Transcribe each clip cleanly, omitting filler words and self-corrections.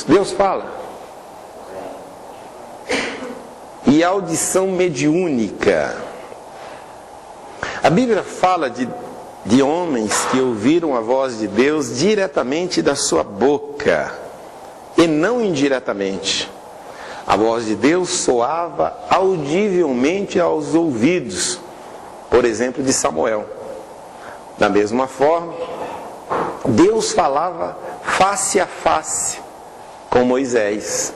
Deus. Deus fala. E audição mediúnica. A Bíblia fala de homens que ouviram a voz de Deus diretamente da sua boca e não indiretamente. A voz de Deus soava audivelmente aos ouvidos, por exemplo, de Samuel. Da mesma forma, Deus falava face a face com Moisés.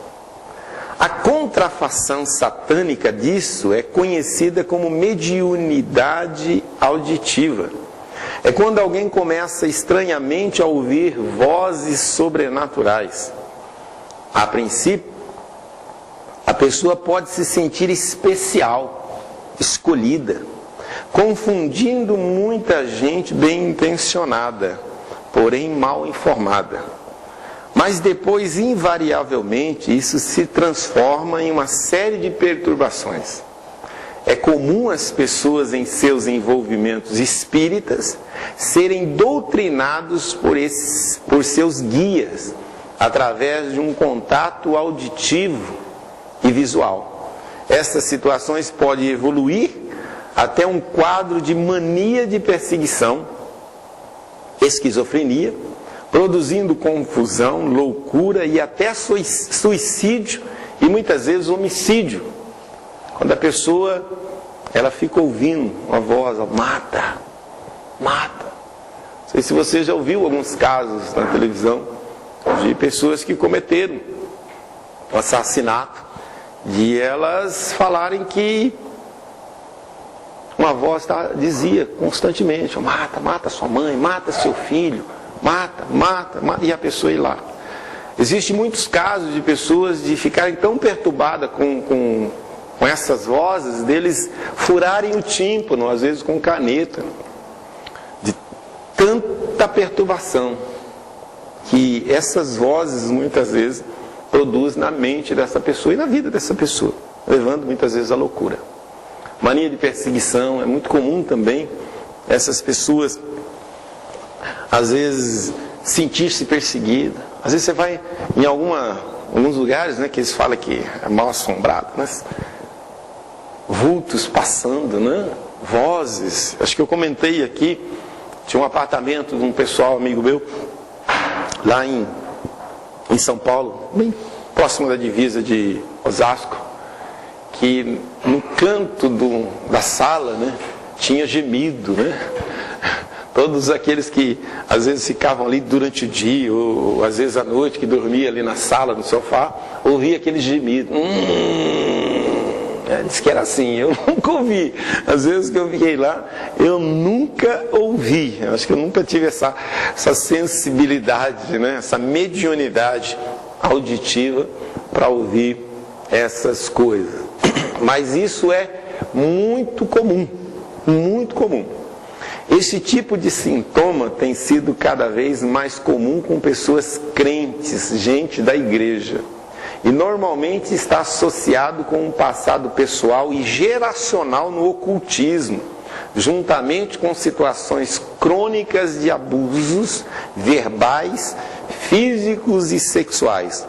A contrafação satânica disso é conhecida como mediunidade auditiva. É quando alguém começa estranhamente a ouvir vozes sobrenaturais. A princípio, a pessoa pode se sentir especial, escolhida, confundindo muita gente bem intencionada, porém mal informada. Mas depois, invariavelmente, isso se transforma em uma série de perturbações. É comum as pessoas em seus envolvimentos espíritas serem doutrinados por seus guias, através de um contato auditivo e visual. Essas situações podem evoluir até um quadro de mania de perseguição, esquizofrenia, produzindo confusão, loucura e até suicídio e muitas vezes homicídio. Quando a pessoa ela fica ouvindo uma voz, mata, mata. Não sei se você já ouviu alguns casos na televisão de pessoas que cometeram um assassinato, de elas falarem que uma voz dizia constantemente: mata, mata sua mãe, mata seu filho, mata, mata, mata, e a pessoa ir lá. Existem muitos casos de pessoas de ficarem tão perturbadas com essas vozes, deles furarem o tímpano, às vezes com caneta, de tanta perturbação que essas vozes muitas vezes produzem na mente dessa pessoa e na vida dessa pessoa, levando muitas vezes à loucura. Mania de perseguição, é muito comum também essas pessoas às vezes sentir-se perseguida. Às vezes você vai em alguns lugares, né, que eles falam que é mal assombrado, mas vultos passando, né? Vozes. Acho que eu comentei aqui, tinha um apartamento de um pessoal amigo meu lá em São Paulo, bem próximo da divisa de Osasco, que no canto da sala, né, tinha gemido, né? Todos aqueles que às vezes ficavam ali durante o dia, ou às vezes à noite, que dormia ali na sala, no sofá, ouvia aquele gemido. Diz que era assim, eu nunca ouvi. Às vezes que eu fiquei lá, eu nunca ouvi. Eu acho que eu nunca tive essa sensibilidade, né? Essa mediunidade auditiva para ouvir essas coisas. Mas isso é muito comum, muito comum. Esse tipo de sintoma tem sido cada vez mais comum com pessoas crentes, gente da igreja. E normalmente está associado com um passado pessoal e geracional no ocultismo, juntamente com situações crônicas de abusos verbais, físicos e sexuais.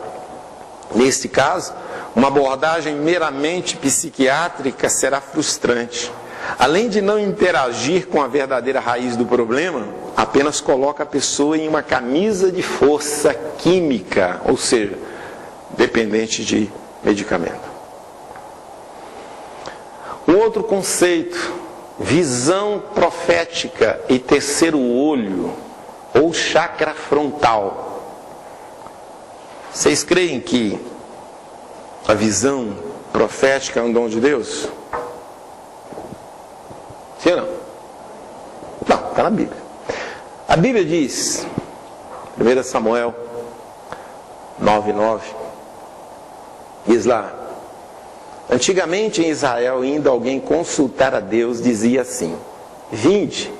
Neste caso, uma abordagem meramente psiquiátrica será frustrante. Além de não interagir com a verdadeira raiz do problema, apenas coloca a pessoa em uma camisa de força química, ou seja, dependente de medicamento. Um outro conceito, visão profética e terceiro olho, ou chakra frontal. Vocês creem que a visão profética é um dom de Deus? Sim ou não? Não, está na Bíblia. A Bíblia diz, 1 Samuel 9:9, diz lá: antigamente em Israel, indo alguém consultar a Deus, dizia assim: vinde,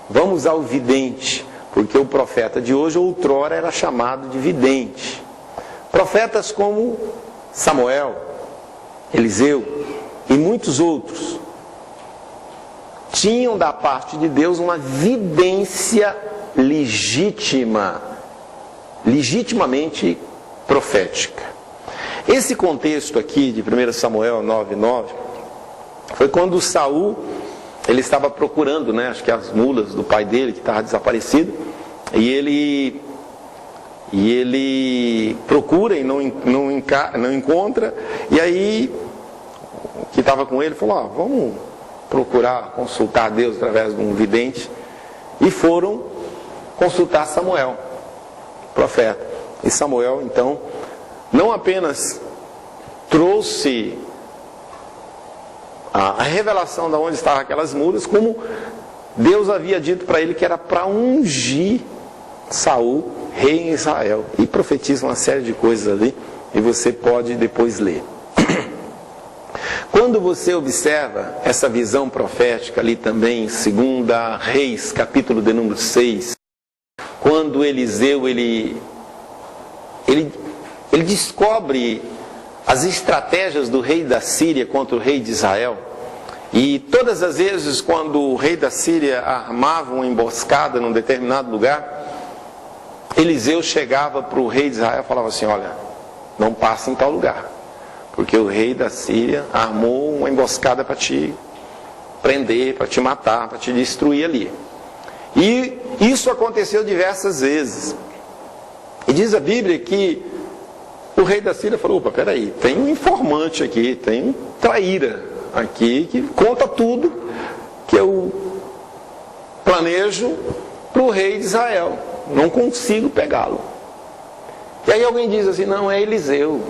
vamos ao vidente, porque o profeta de hoje outrora era chamado de vidente. Profetas como Samuel, Eliseu e muitos outros tinham da parte de Deus uma vidência legitimamente profética. Esse contexto aqui de 1 Samuel 9:9 foi quando Saul, ele estava procurando, acho que as mulas do pai dele, que estava desaparecido, e ele procura e não encontra, e aí o que estava com ele falou: vamos procurar consultar Deus através de um vidente, e foram consultar Samuel, profeta. E Samuel, então, não apenas trouxe a revelação de onde estavam aquelas mulas, como Deus havia dito para ele que era para ungir Saul rei em Israel. E profetiza uma série de coisas ali, e você pode depois ler. Quando você observa essa visão profética ali também, 2 Reis, capítulo de número 6, quando Eliseu, ele descobre as estratégias do rei da Síria contra o rei de Israel. E todas as vezes quando o rei da Síria armava uma emboscada num determinado lugar, Eliseu chegava para o rei de Israel e falava assim: olha, não passa em tal lugar, porque o rei da Síria armou uma emboscada para te prender, para te matar, para te destruir ali. E isso aconteceu diversas vezes. E diz a Bíblia que o rei da Síria falou: opa, peraí, tem um informante aqui, tem um traíra aqui que conta tudo que eu planejo para o rei de Israel, não consigo pegá-lo. E aí alguém diz assim: não, é Eliseu.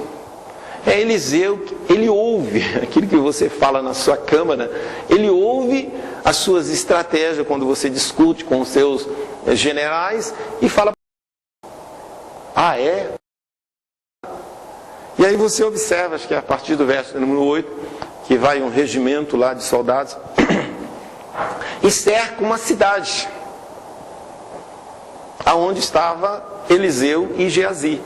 É Eliseu, ele ouve aquilo que você fala na sua câmara, ele ouve as suas estratégias quando você discute com os seus generais e fala: ah, é? E aí você observa, acho que é a partir do verso número 8, que vai um regimento lá de soldados e cerca uma cidade aonde estava Eliseu e Geazi.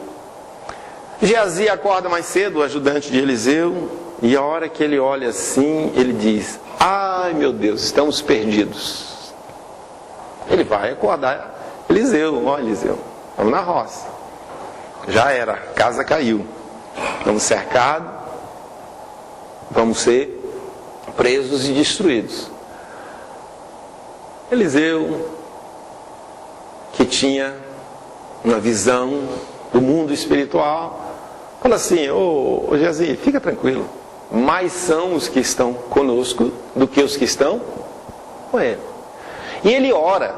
Geazi acorda mais cedo, o ajudante de Eliseu, e a hora que ele olha assim, ele diz: ai meu Deus, estamos perdidos. Ele vai acordar Eliseu: ó Eliseu, vamos na roça, já era, a casa caiu, estamos cercados, vamos ser presos e destruídos. Eliseu, que tinha uma visão do mundo espiritual, fala assim: ô Geazi, fica tranquilo, mais são os que estão conosco do que os que estão com ele. E ele ora,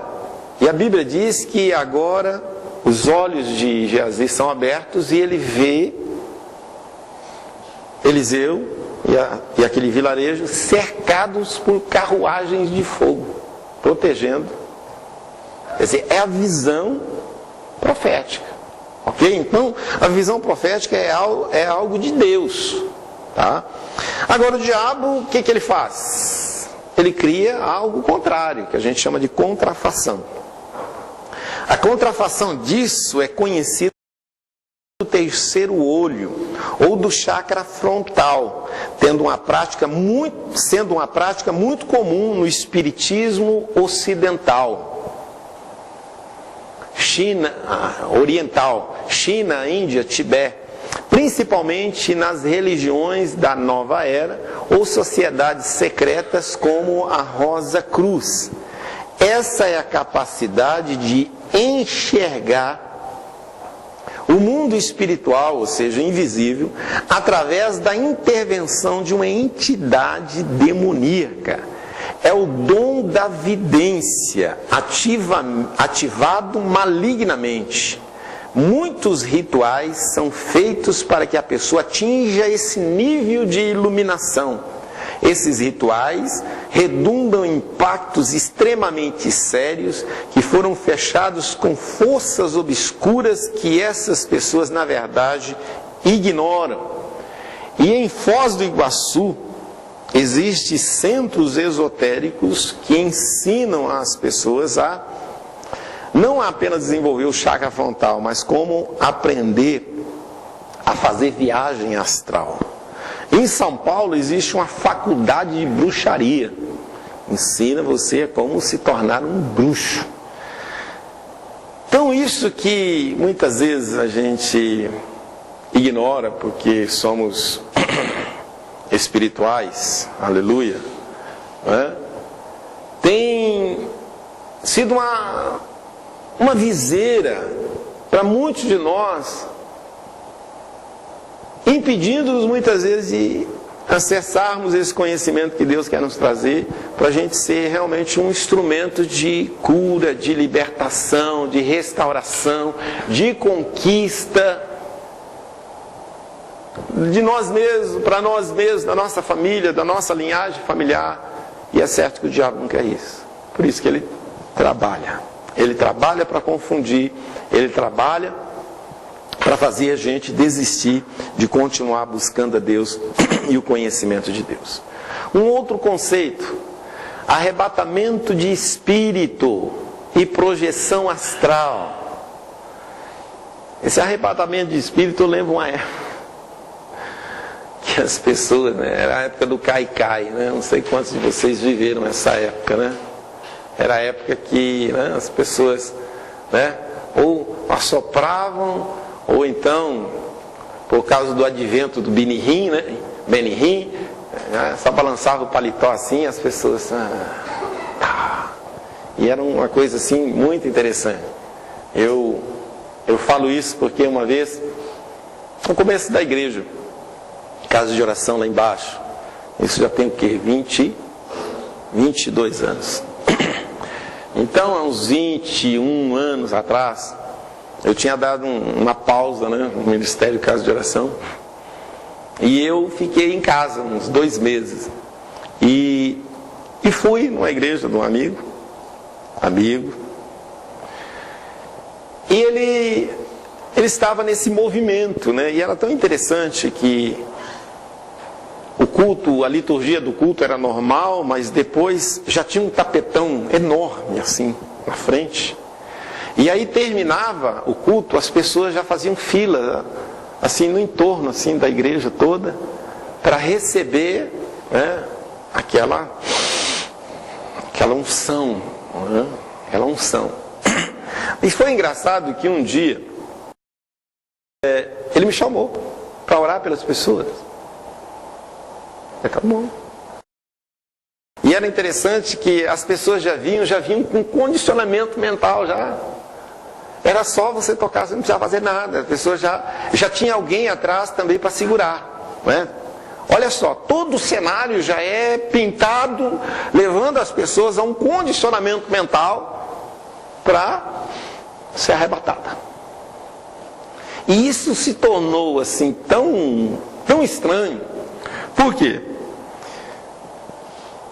e a Bíblia diz que agora os olhos de Geazi são abertos e ele vê Eliseu e aquele vilarejo cercados por carruagens de fogo, protegendo. Quer dizer, é a visão profética. Ok? Então, a visão profética é algo de Deus. Tá? Agora, o diabo, o que ele faz? Ele cria algo contrário, que a gente chama de contrafação. A contrafação disso é conhecida do terceiro olho, ou do chakra frontal, sendo uma prática muito comum no espiritismo ocidental. China oriental, China, Índia, Tibete, principalmente nas religiões da nova era ou sociedades secretas como a Rosa Cruz. Essa é a capacidade de enxergar o mundo espiritual, ou seja, invisível, através da intervenção de uma entidade demoníaca. É o dom da vidência, ativado malignamente. Muitos rituais são feitos para que a pessoa atinja esse nível de iluminação. Esses rituais redundam em pactos extremamente sérios que foram fechados com forças obscuras que essas pessoas, na verdade, ignoram. E em Foz do Iguaçu, existem centros esotéricos que ensinam as pessoas a não apenas desenvolver o chakra frontal, mas como aprender a fazer viagem astral. Em São Paulo existe uma faculdade de bruxaria. Ensina você como se tornar um bruxo. Então isso que muitas vezes a gente ignora porque somos espirituais, aleluia, né? Tem sido uma viseira para muitos de nós, impedindo-nos muitas vezes de acessarmos esse conhecimento que Deus quer nos trazer, para a gente ser realmente um instrumento de cura, de libertação, de restauração, de conquista de nós mesmos, para nós mesmos, da nossa família, da nossa linhagem familiar. E é certo que o diabo não quer isso. Por isso que ele trabalha. Ele trabalha para confundir, ele trabalha para fazer a gente desistir de continuar buscando a Deus e o conhecimento de Deus. Um outro conceito, arrebatamento de espírito e projeção astral. Esse arrebatamento de espírito eu lembro uma época que as pessoas, né, era a época do cai-cai, né? Não sei quantos de vocês viveram essa época, né? Era a época que, né, as pessoas, né, ou assopravam, ou então, por causa do advento do Benihim, né, Benihim, só balançava o paletó assim, as pessoas... E era uma coisa assim muito interessante. Eu falo isso porque uma vez, no começo da igreja, casa de oração lá embaixo, isso já tem o quê? 22 anos. Então, há uns 21 anos atrás, eu tinha dado uma pausa, né, no Ministério Casa de Oração, e eu fiquei em casa uns 2 meses, e fui numa igreja de um amigo, e ele estava nesse movimento, né, e era tão interessante que o culto, a liturgia do culto era normal, mas depois já tinha um tapetão enorme assim na frente. E aí terminava o culto, as pessoas já faziam fila assim no entorno assim da igreja toda para receber, né, aquela unção, né, aquela unção. E foi engraçado que um dia ele me chamou para orar pelas pessoas. Tá bom. E era interessante que as pessoas já vinham com condicionamento mental já. Era só você tocar, você não precisava fazer nada. A pessoa já tinha alguém atrás também para segurar, né? Olha só, todo o cenário já é pintado, levando as pessoas a um condicionamento mental para ser arrebatada. E isso se tornou assim tão estranho. Por quê?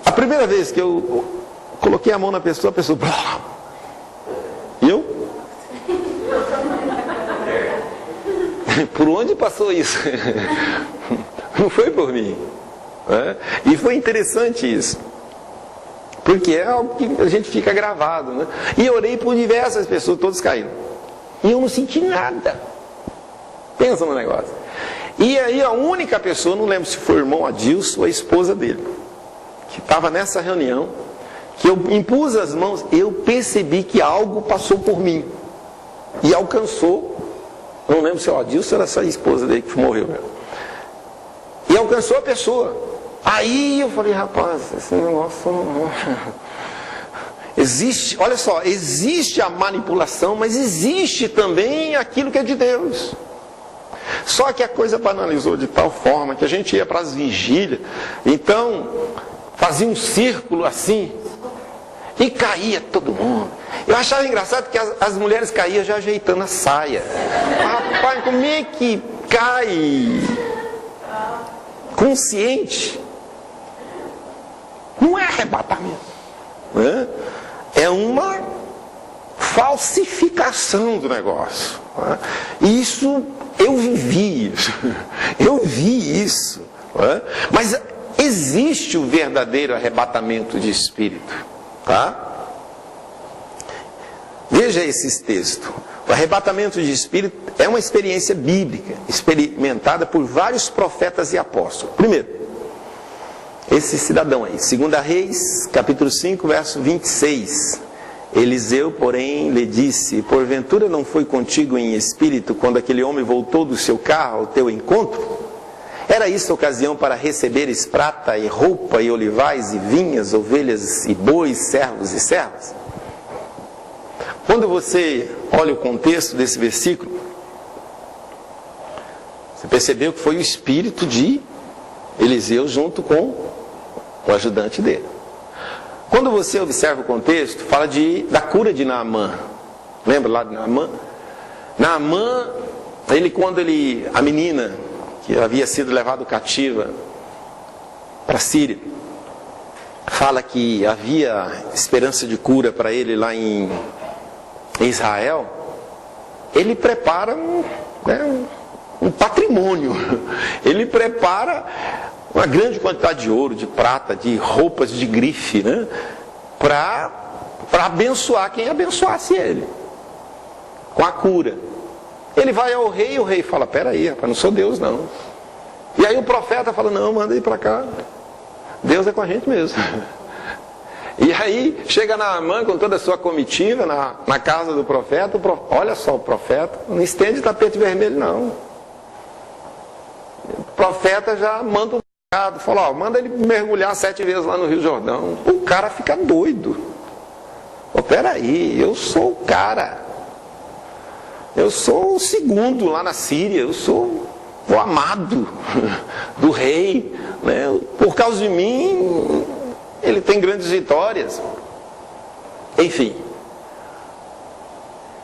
A primeira vez que eu coloquei a mão na pessoa, a pessoa... E eu? Por onde passou isso? Não foi por mim, né? E foi interessante isso, porque é algo que a gente fica gravado, né? E eu orei por diversas pessoas, todos caíram, e eu não senti nada. Pensa no negócio. E aí a única pessoa, não lembro se foi o irmão Adilson ou a esposa dele, que estava nessa reunião, que eu impus as mãos, eu percebi que algo passou por mim e alcançou, não lembro se é o Adilson ou era só a esposa dele que morreu, né? E alcançou a pessoa. Aí eu falei, rapaz, esse negócio não... Existe, olha só, existe a manipulação, mas existe também aquilo que é de Deus. Só que a coisa banalizou de tal forma que a gente ia para as vigílias, então fazia um círculo assim e caía todo mundo. Eu achava engraçado que as mulheres caíam já ajeitando a saia. Rapaz, como é que cai consciente? Não é arrebatamento, né? É uma falsificação do negócio, né? Isso eu vivi isso, eu vi isso, né? Mas existe o verdadeiro arrebatamento de espírito, tá? Veja esses textos. O arrebatamento de espírito é uma experiência bíblica, experimentada por vários profetas e apóstolos. Primeiro, esse cidadão aí, 2 Reis, capítulo 5, verso 26. Eliseu, porém, lhe disse: porventura não foi contigo em espírito quando aquele homem voltou do seu carro ao teu encontro? Era isso ocasião para receberes prata e roupa e olivais e vinhas, ovelhas e bois, servos e servas? Quando você olha o contexto desse versículo, você percebeu que foi o espírito de Eliseu junto com o ajudante dele. Quando você observa o contexto, fala da cura de Naamã. Lembra lá de Naamã? Naamã, a menina que havia sido levada cativa para a Síria, fala que havia esperança de cura para ele lá em Israel. Ele prepara um patrimônio. Ele prepara uma grande quantidade de ouro, de prata, de roupas de grife, né? Para abençoar quem abençoasse ele, com a cura. Ele vai ao rei e o rei fala: peraí, rapaz, não sou Deus não. E aí o profeta fala: não, manda ir para cá, Deus é com a gente mesmo. E aí chega Naamã com toda a sua comitiva na casa do profeta. Olha só, o profeta não estende tapete vermelho não. O profeta já manda fala: manda ele mergulhar 7 vezes lá no Rio Jordão. O cara fica doido. Peraí, eu sou o cara. Eu sou o segundo lá na Síria. Eu sou o amado do rei, né? Por causa de mim, ele tem grandes vitórias. Enfim,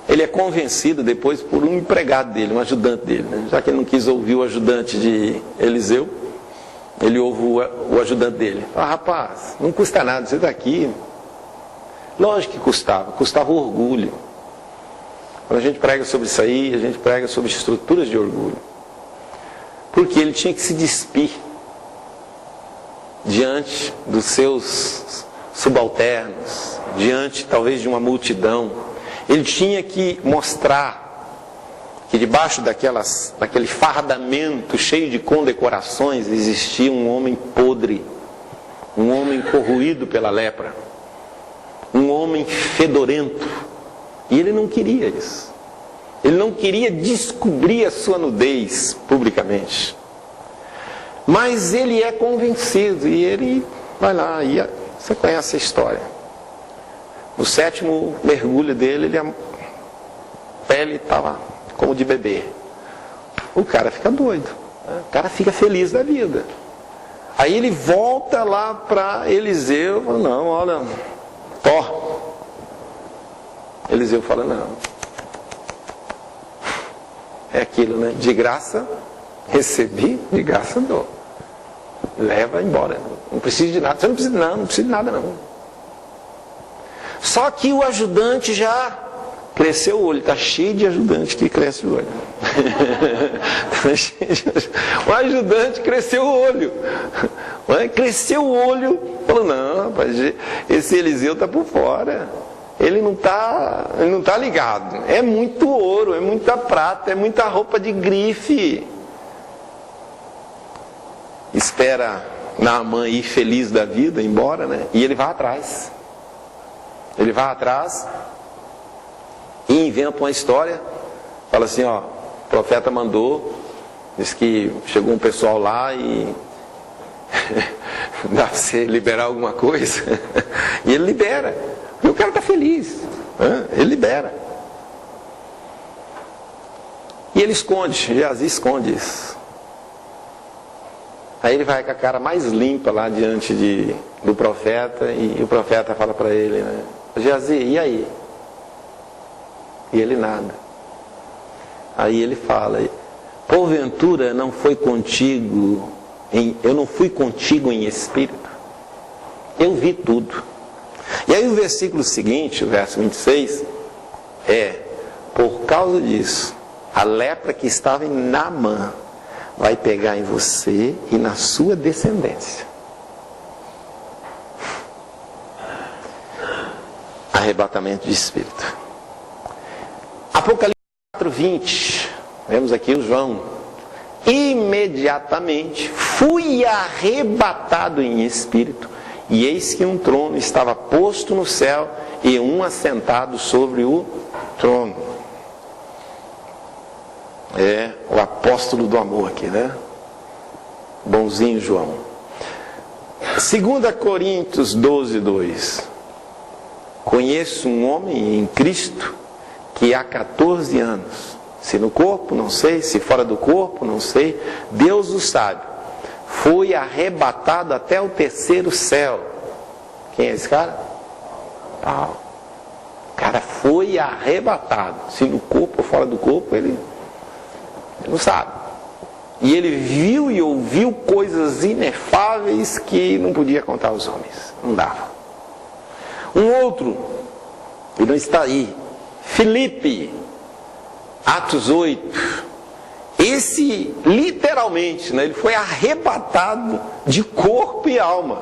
ele é convencido depois por um empregado dele, um ajudante dele, né? Já que ele não quis ouvir o ajudante de Eliseu, ele ouve o ajudante dele. Rapaz, não custa nada você estar aqui. Lógico que custava o orgulho. Quando a gente prega sobre isso aí, a gente prega sobre estruturas de orgulho. Porque ele tinha que se despir diante dos seus subalternos, diante talvez de uma multidão. Ele tinha que mostrar que debaixo daquele fardamento cheio de condecorações existia um homem podre, um homem corroído pela lepra, um homem fedorento. E ele não queria isso. Ele não queria descobrir a sua nudez publicamente. Mas ele é convencido e ele vai lá. E você conhece a história. No 7º mergulho dele, a pele estava como de bebê. O cara fica doido. O cara fica feliz da vida. Aí ele volta lá para Eliseu e fala: não, olha, Eliseu fala: não. É aquilo, né? De graça recebi, de graça dou. Leva embora. Não precisa de nada. Você não precisa de nada não. Só que o ajudante já cresceu o olho. Está cheio de ajudante que cresce o olho. O ajudante cresceu o olho. Cresceu o olho. Falou: não, rapaz, esse Eliseu está por fora. Ele não tá ligado. É muito ouro, é muita prata, é muita roupa de grife. Espera Naamã ir feliz da vida, embora, né? E ele vai atrás. Ele vai atrás e inventa uma história. Fala assim: ó, o profeta mandou, diz que chegou um pessoal lá e dá pra você liberar alguma coisa. E ele libera. E o cara está feliz. Ele libera. E ele esconde. Geazi esconde isso. Aí ele vai com a cara mais limpa lá diante do profeta. E o profeta fala para ele, né: Geazi, e aí? E ele nada. Aí ele fala: porventura não foi contigo, eu não fui contigo em espírito? Eu vi tudo. E aí o versículo seguinte, o verso 26, por causa disso, a lepra que estava em Naamã vai pegar em você e na sua descendência. Arrebatamento de espírito. Apocalipse 4:20, vemos aqui o João: imediatamente fui arrebatado em espírito e eis que um trono estava posto no céu, e um assentado sobre o trono. É o apóstolo do amor aqui, né? Bonzinho João. 2 Coríntios 12:2. Conheço um homem em Cristo que há 14 anos, se no corpo, não sei, se fora do corpo, não sei, Deus o sabe, foi arrebatado até o terceiro céu. Quem é esse cara? Paulo. O cara foi arrebatado, se no corpo ou fora do corpo, ele não sabe. E ele viu e ouviu coisas inefáveis que não podia contar aos homens, não dava. Um outro, ele não está aí, Filipe, Atos 8, esse literalmente, né, ele foi arrebatado de corpo e alma,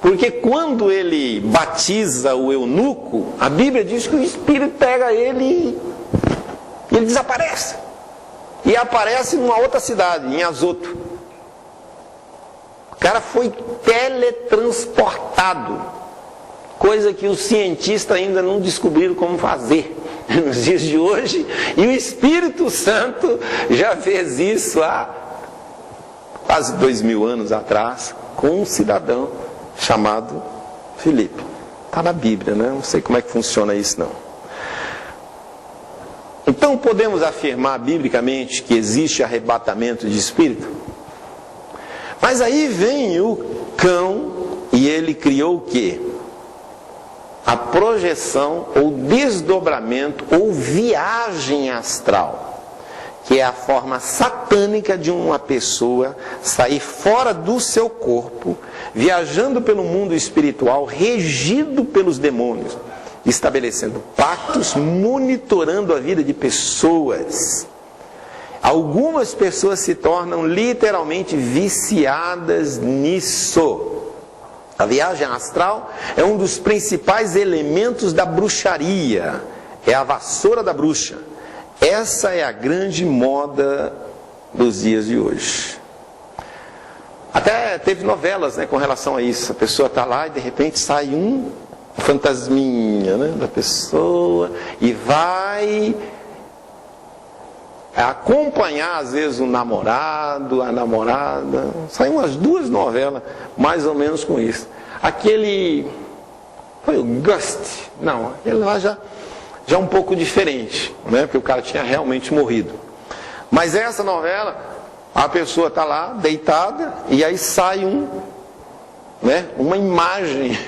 porque quando ele batiza o eunuco, a Bíblia diz que o Espírito pega ele e ele desaparece, e aparece numa outra cidade, em Azoto. O cara foi teletransportado, coisa que os cientistas ainda não descobriram como fazer nos dias de hoje, e o Espírito Santo já fez isso há quase 2000 anos atrás, com um cidadão chamado Filipe. Está na Bíblia, né? Não sei como é que funciona isso não. Então podemos afirmar biblicamente que existe arrebatamento de espírito? Mas aí vem o cão e ele criou o quê? A projeção ou desdobramento ou viagem astral, que é a forma satânica de uma pessoa sair fora do seu corpo, viajando pelo mundo espiritual, regido pelos demônios, estabelecendo pactos, monitorando a vida de pessoas. Algumas pessoas se tornam literalmente viciadas nisso. A viagem astral é um dos principais elementos da bruxaria. É a vassoura da bruxa. Essa é a grande moda dos dias de hoje. Até teve novelas, né, com relação a isso. A pessoa está lá e de repente sai um fantasminha, né, da pessoa e vai acompanhar às vezes o namorado, a namorada. Saem umas 2 novelas mais ou menos com isso. Aquele foi o Ghost, não, aquele lá já um pouco diferente, né? Porque o cara tinha realmente morrido. Mas essa novela, a pessoa está lá deitada e aí sai uma imagem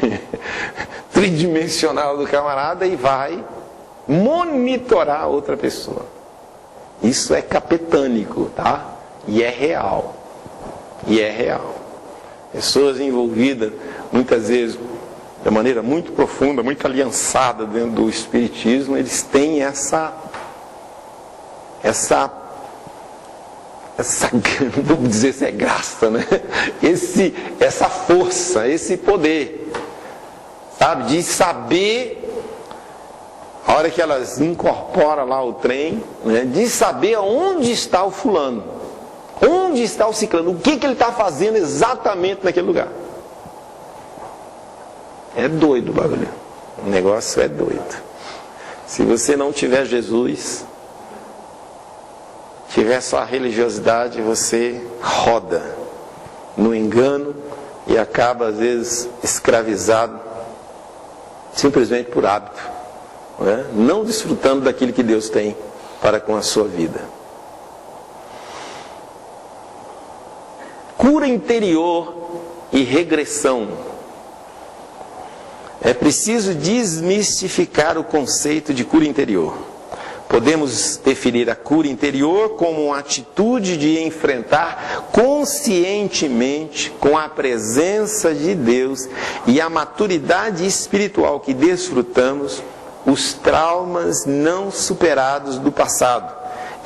tridimensional do camarada e vai monitorar a outra pessoa. Isso é capetânico, tá? E é real. E é real. Pessoas envolvidas, muitas vezes, de maneira muito profunda, muito aliançada dentro do espiritismo, eles têm essa não vou dizer se é graça, né? Essa força, esse poder, sabe? De saber, a hora que elas incorporam lá o trem, né? De saber onde está o fulano, onde está o ciclano, o que ele está fazendo exatamente naquele lugar. É doido o bagulho. O negócio é doido. Se você não tiver Jesus, tiver só a religiosidade, você roda no engano e acaba às vezes escravizado simplesmente por hábito, né? Não desfrutando daquilo que Deus tem para com a sua vida. Cura interior e regressão. É preciso desmistificar o conceito de cura interior. Podemos definir a cura interior como uma atitude de enfrentar conscientemente, com a presença de Deus e a maturidade espiritual que desfrutamos, os traumas não superados do passado,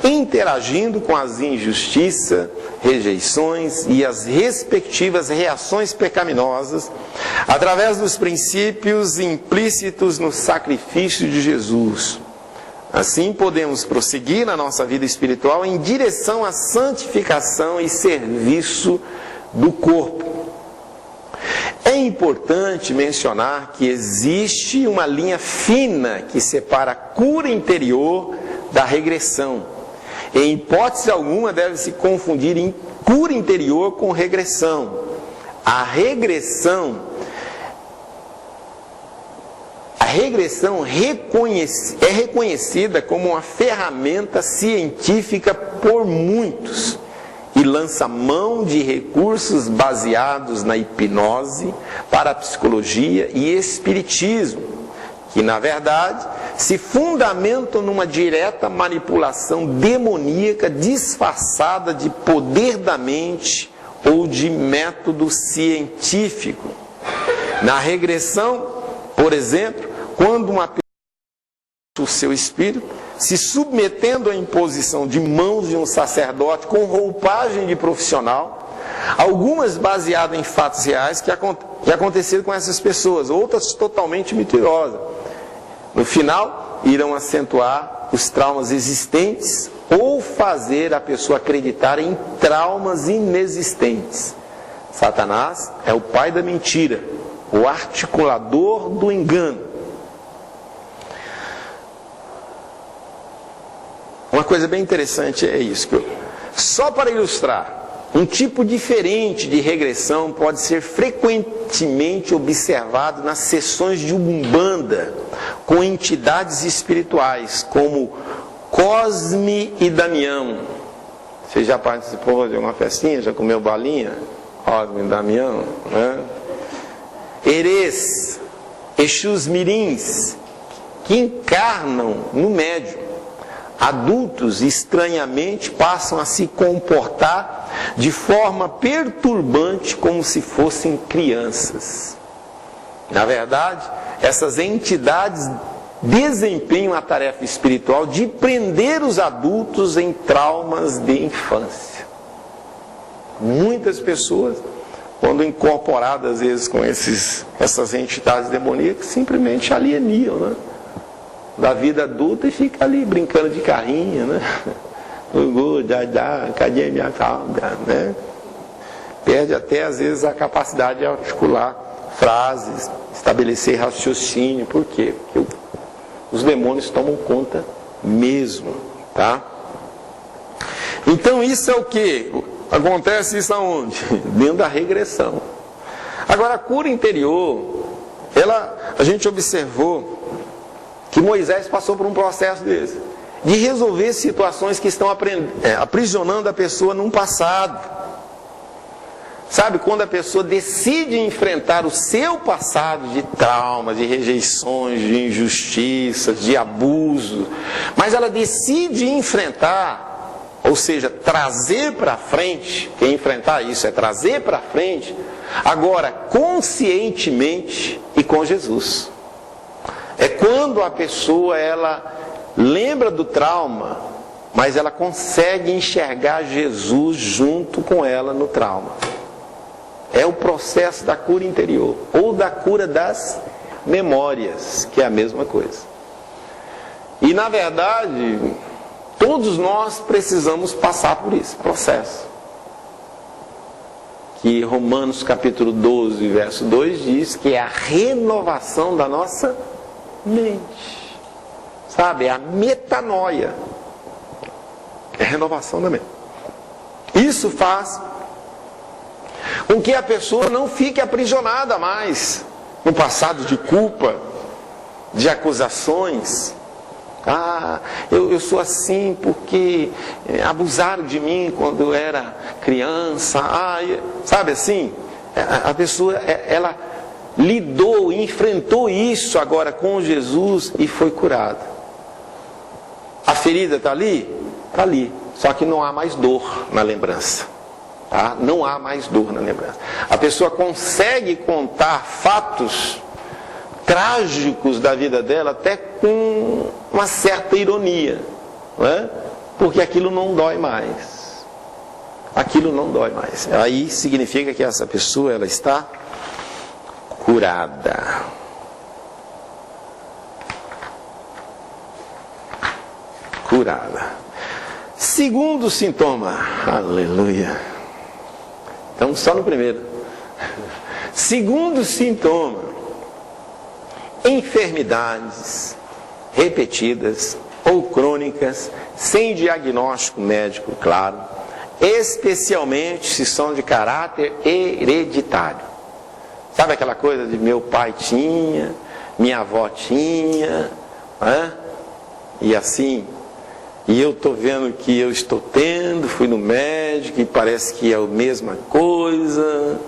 interagindo com as injustiças, rejeições e as respectivas reações pecaminosas, através dos princípios implícitos no sacrifício de Jesus. Assim podemos prosseguir na nossa vida espiritual em direção à santificação e serviço do corpo. É importante mencionar que existe uma linha fina que separa a cura interior da regressão. Em hipótese alguma deve-se confundir em cura interior com regressão. A regressão é reconhecida como uma ferramenta científica por muitos e lança mão de recursos baseados na hipnose, parapsicologia e espiritismo, que na verdade se fundamentam numa direta manipulação demoníaca disfarçada de poder da mente ou de método científico. Na regressão, por exemplo, quando uma pessoa o seu espírito, se submetendo à imposição de mãos de um sacerdote com roupagem de profissional, algumas baseadas em fatos reais que aconteceram com essas pessoas, outras totalmente mentirosas. No final, irão acentuar os traumas existentes ou fazer a pessoa acreditar em traumas inexistentes. Satanás é o pai da mentira, o articulador do engano. Uma coisa bem interessante é isso. Só para ilustrar, um tipo diferente de regressão pode ser frequentemente observado nas sessões de Umbanda com entidades espirituais, como Cosme e Damião. Você já participou de uma festinha? Já comeu balinha? Cosme e Damião, né? Herês, Exus mirins, que encarnam no médium. Adultos estranhamente passam a se comportar de forma perturbante como se fossem crianças. Na verdade, essas entidades desempenham a tarefa espiritual de prender os adultos em traumas de infância. Muitas pessoas, quando incorporadas às vezes com essas entidades demoníacas, simplesmente alienam, né? Da vida adulta e fica ali brincando de carrinho, né? Cadê minha calda, né? Perde até às vezes a capacidade de articular frases, estabelecer raciocínio. Por quê? Porque os demônios tomam conta mesmo, tá? Então isso é o que? Acontece isso aonde? Dentro da regressão. Agora a cura interior, a gente observou que Moisés passou por um processo desse, de resolver situações que estão aprisionando a pessoa num passado. Sabe, quando a pessoa decide enfrentar o seu passado de traumas, de rejeições, de injustiças, de abuso, mas ela decide enfrentar, ou seja, trazer para frente, que enfrentar isso é trazer para frente, agora conscientemente e com Jesus. É quando a pessoa ela lembra do trauma, mas ela consegue enxergar Jesus junto com ela no trauma. É o processo da cura interior, ou da cura das memórias, que é a mesma coisa. E na verdade, todos nós precisamos passar por esse processo. Que Romanos capítulo 12, verso 2 diz que é a renovação da nossa mente, sabe, é a metanoia, é a renovação da mente. Isso faz com que a pessoa não fique aprisionada mais no passado de culpa, de acusações. Eu sou assim porque abusaram de mim quando eu era criança. Sabe assim, a pessoa ela lidou, enfrentou isso agora com Jesus e foi curada. A ferida está ali? Está ali. Só que não há mais dor na lembrança. Tá? Não há mais dor na lembrança. A pessoa consegue contar fatos trágicos da vida dela até com uma certa ironia. Não é? Porque aquilo não dói mais. Aquilo não dói mais. Aí significa que essa pessoa ela está curada. Curada. Segundo sintoma, aleluia. Então só no primeiro. Segundo sintoma, enfermidades repetidas ou crônicas, sem diagnóstico médico claro, especialmente se são de caráter hereditário. Sabe aquela coisa de meu pai tinha, minha avó tinha, né? E assim, e eu estou vendo que eu estou tendo, fui no médico e parece que é a mesma coisa,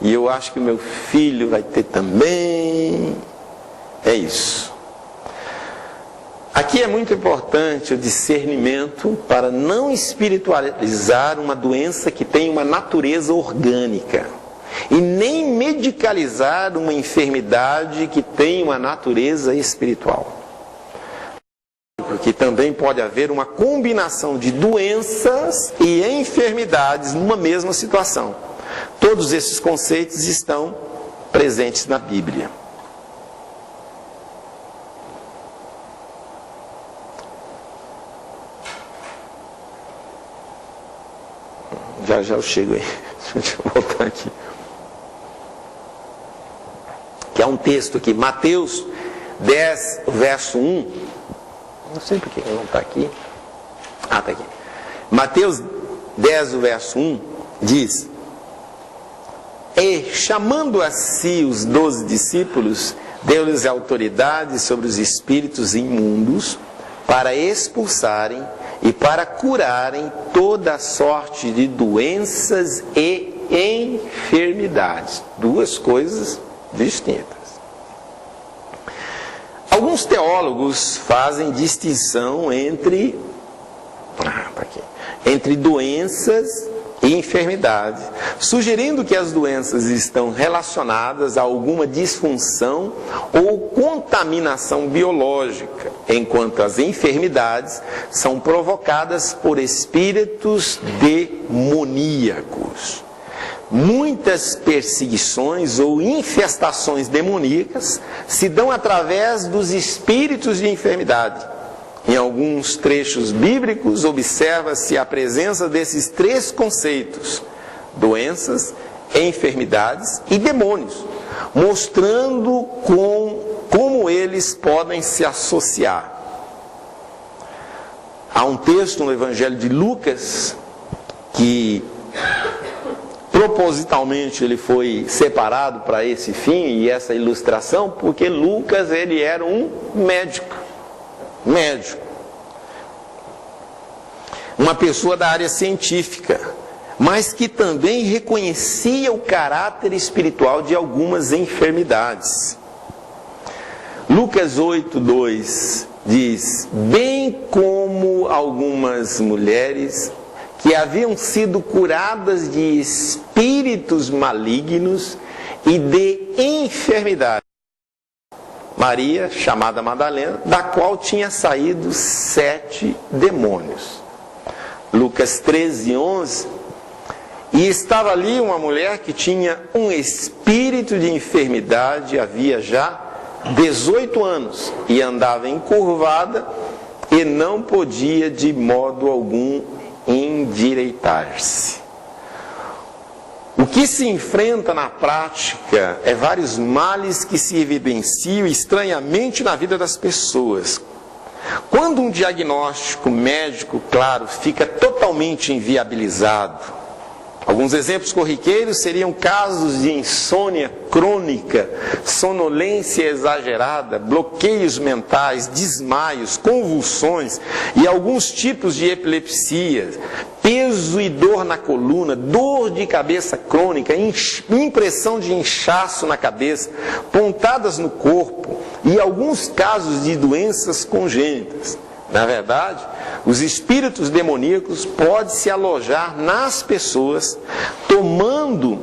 e eu acho que o meu filho vai ter também. É isso. Aqui é muito importante o discernimento para não espiritualizar uma doença que tem uma natureza orgânica e nem medicalizar uma enfermidade que tem uma natureza espiritual. Porque também pode haver uma combinação de doenças e enfermidades numa mesma situação. Todos esses conceitos estão presentes na Bíblia. Já eu chego aí. Deixa eu voltar aqui. Que é um texto aqui, Mateus 10, verso 1. Não sei porque não está aqui. Ah, está aqui. Mateus 10, verso 1 diz: E chamando a si os 12 discípulos, deu-lhes autoridade sobre os espíritos imundos para expulsarem e para curarem toda sorte de doenças e enfermidades. Duas coisas distintas. Alguns teólogos fazem distinção entre doenças e enfermidades, sugerindo que as doenças estão relacionadas a alguma disfunção ou contaminação biológica, enquanto as enfermidades são provocadas por espíritos demoníacos. Muitas perseguições ou infestações demoníacas se dão através dos espíritos de enfermidade. Em alguns trechos bíblicos, observa-se a presença desses três conceitos: doenças, enfermidades e demônios, mostrando como eles podem se associar. Há um texto no Evangelho de Lucas que propositalmente ele foi separado para esse fim e essa ilustração, porque Lucas ele era um médico, uma pessoa da área científica, mas que também reconhecia o caráter espiritual de algumas enfermidades. Lucas 8:2 diz: bem como algumas mulheres que haviam sido curadas de espíritos malignos e de enfermidade. Maria, chamada Madalena, da qual tinha saído 7 demônios. Lucas 13:11. E estava ali uma mulher que tinha um espírito de enfermidade, havia já 18 anos, e andava encurvada e não podia de modo algum endireitar-se. O que se enfrenta na prática é vários males que se evidenciam estranhamente na vida das pessoas. Quando um diagnóstico médico, claro, fica totalmente inviabilizado, alguns exemplos corriqueiros seriam casos de insônia crônica, sonolência exagerada, bloqueios mentais, desmaios, convulsões e alguns tipos de epilepsia, peso e dor na coluna, dor de cabeça crônica, impressão de inchaço na cabeça, pontadas no corpo e alguns casos de doenças congênitas. Na verdade, os espíritos demoníacos podem se alojar nas pessoas, tomando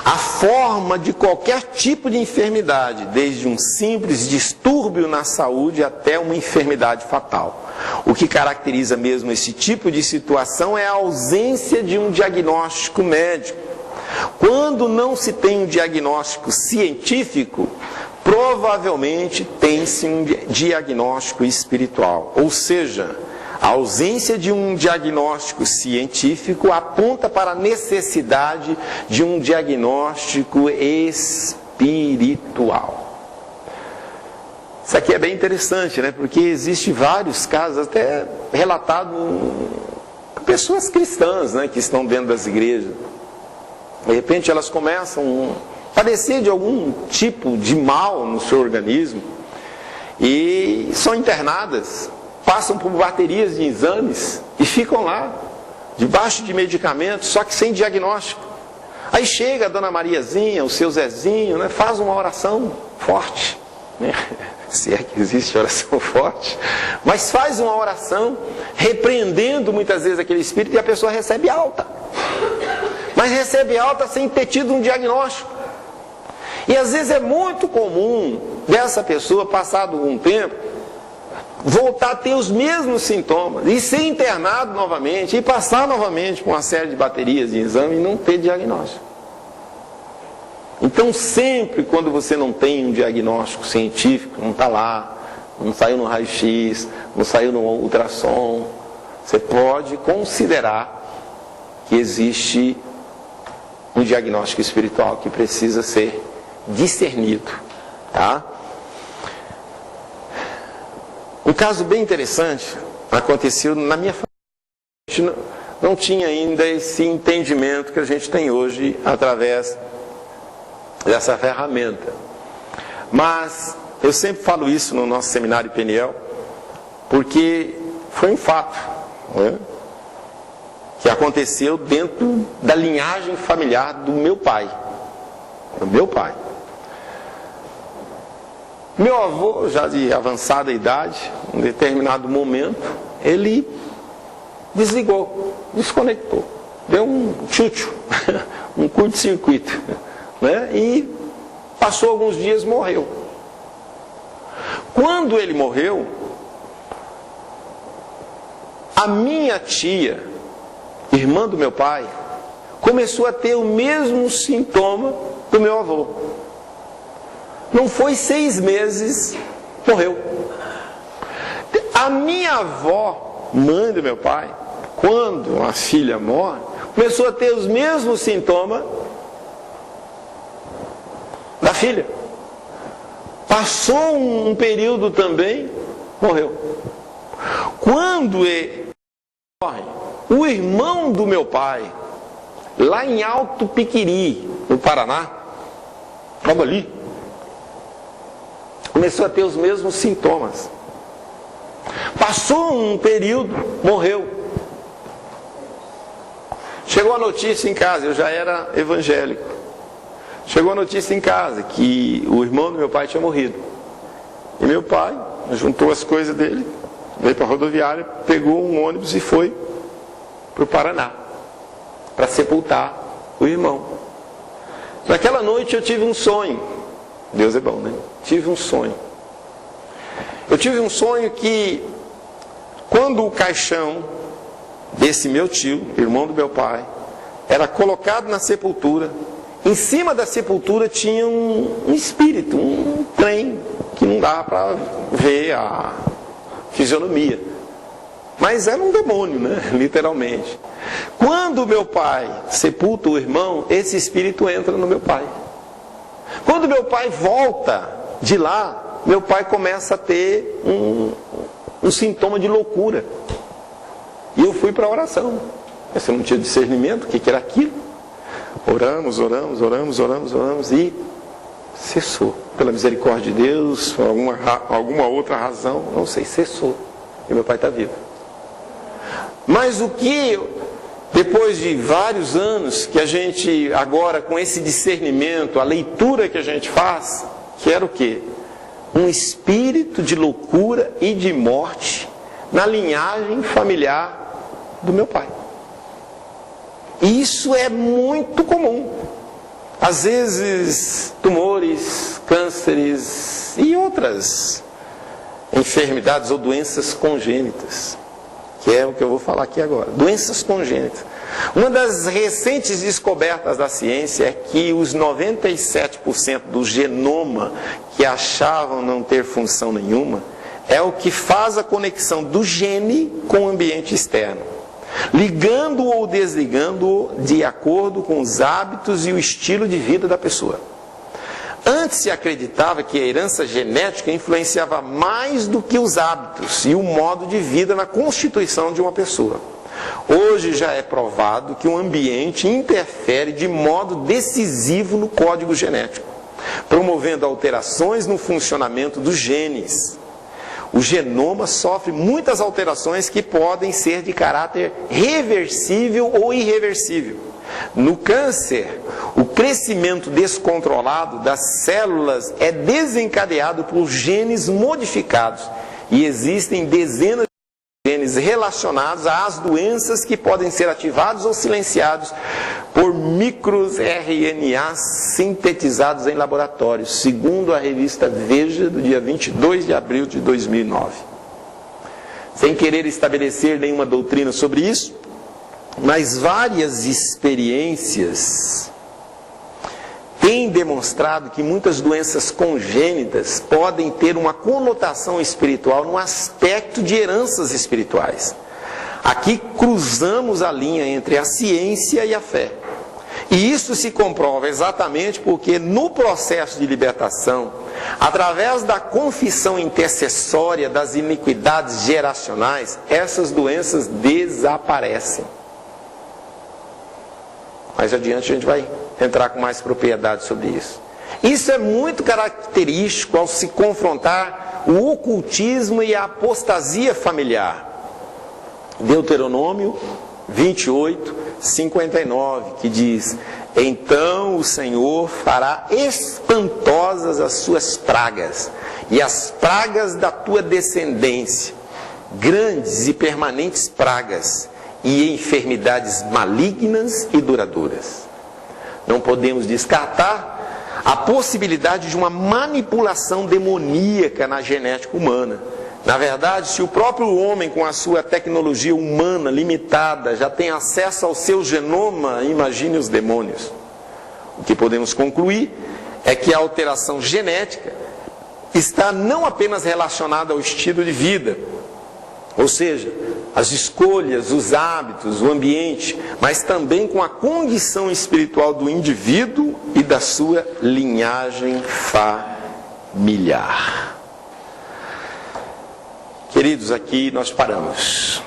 a forma de qualquer tipo de enfermidade, desde um simples distúrbio na saúde até uma enfermidade fatal. O que caracteriza mesmo esse tipo de situação é a ausência de um diagnóstico médico. Quando não se tem um diagnóstico científico, provavelmente tem-se um diagnóstico espiritual. Ou seja, A ausência de um diagnóstico científico aponta para a necessidade de um diagnóstico espiritual. Isso aqui é bem interessante, né? Porque existem vários casos, até relatados por pessoas cristãs, né? Que estão dentro das igrejas. De repente elas começam a padecer de algum tipo de mal no seu organismo e são internadas, passam por baterias de exames e ficam lá, debaixo de medicamentos, só que sem diagnóstico. Aí chega a Dona Mariazinha, o seu Zezinho, né? Faz uma oração forte, né? Se é que existe oração forte, mas faz uma oração repreendendo muitas vezes aquele espírito e a pessoa recebe alta, mas recebe alta sem ter tido um diagnóstico. E às vezes é muito comum dessa pessoa, passado um tempo, voltar a ter os mesmos sintomas e ser internado novamente e passar novamente por uma série de baterias de exame e não ter diagnóstico. Então sempre quando você não tem um diagnóstico científico, não está lá, não saiu no raio-x, não saiu no ultrassom, você pode considerar que existe um diagnóstico espiritual que precisa ser discernido, tá? Um caso bem interessante aconteceu na minha família. A gente não tinha ainda esse entendimento que a gente tem hoje através dessa ferramenta. Mas eu sempre falo isso no nosso seminário Peniel, porque foi um fato, né, que aconteceu dentro da linhagem familiar do meu pai. Do meu pai. Meu avô, já de avançada idade, em um determinado momento, ele desligou, desconectou, deu um tchutchu, um curto-circuito, né? E passou alguns dias, morreu. Quando ele morreu, a minha tia, irmã do meu pai, começou a ter o mesmo sintoma do meu avô. Não foi 6 meses, morreu. A minha avó, mãe do meu pai, quando a filha morre, começou a ter os mesmos sintomas da filha. Passou um período também, morreu. Quando ele morre, o irmão do meu pai, lá em Alto Piquiri, no Paraná, estava ali, começou a ter os mesmos sintomas. Passou um período, morreu. Chegou a notícia em casa, eu já era evangélico. Chegou a notícia em casa que o irmão do meu pai tinha morrido. E meu pai juntou as coisas dele, veio para a rodoviária, pegou um ônibus e foi para o Paraná para sepultar o irmão. Naquela noite eu tive um sonho. Deus é bom, né? Tive um sonho. Eu tive um sonho que quando o caixão desse meu tio, irmão do meu pai, era colocado na sepultura, em cima da sepultura tinha um espírito, um trem, que não dá para ver a fisionomia. Mas era um demônio, né? Literalmente. Quando meu pai sepulta o irmão, esse espírito entra no meu pai. Quando meu pai volta de lá, meu pai começa a ter um sintoma de loucura. E eu fui para a oração. Eu não tinha discernimento, o que era aquilo. Oramos e cessou. Pela misericórdia de Deus, por alguma outra razão, não sei, cessou. E meu pai está vivo. Mas o que, depois de vários anos, que a gente agora com esse discernimento, a leitura que a gente faz, que era o quê? Um espírito de loucura e de morte na linhagem familiar do meu pai. E isso é muito comum. Às vezes, tumores, cânceres e outras enfermidades ou doenças congênitas, que é o que eu vou falar aqui agora. Doenças congênitas. Uma das recentes descobertas da ciência é que os 97% do genoma que achavam não ter função nenhuma é o que faz a conexão do gene com o ambiente externo, ligando-o ou desligando-o de acordo com os hábitos e o estilo de vida da pessoa. Antes se acreditava que a herança genética influenciava mais do que os hábitos e o modo de vida na constituição de uma pessoa. Hoje já é provado que o ambiente interfere de modo decisivo no código genético, promovendo alterações no funcionamento dos genes. O genoma sofre muitas alterações que podem ser de caráter reversível ou irreversível. No câncer, o crescimento descontrolado das células é desencadeado por genes modificados e existem dezenas de genes relacionados às doenças que podem ser ativados ou silenciados por microRNA sintetizados em laboratórios, segundo a revista Veja, do dia 22 de abril de 2009. Sem querer estabelecer nenhuma doutrina sobre isso, mas várias experiências têm demonstrado que muitas doenças congênitas podem ter uma conotação espiritual no aspecto de heranças espirituais. Aqui cruzamos a linha entre a ciência e a fé. E isso se comprova exatamente porque no processo de libertação, através da confissão intercessória das iniquidades geracionais, essas doenças desaparecem. Mais adiante a gente vai entrar com mais propriedade sobre isso. Isso é muito característico ao se confrontar o ocultismo e a apostasia familiar. Deuteronômio 28, 59, que diz: então o Senhor fará espantosas as suas pragas, e as pragas da tua descendência, grandes e permanentes pragas, e enfermidades malignas e duradouras. Não podemos descartar a possibilidade de uma manipulação demoníaca na genética humana. Na verdade, se o próprio homem, com a sua tecnologia humana limitada, já tem acesso ao seu genoma, imagine os demônios. O que podemos concluir é que a alteração genética está não apenas relacionada ao estilo de vida, ou seja, as escolhas, os hábitos, o ambiente, mas também com a condição espiritual do indivíduo e da sua linhagem familiar. Queridos, aqui nós paramos.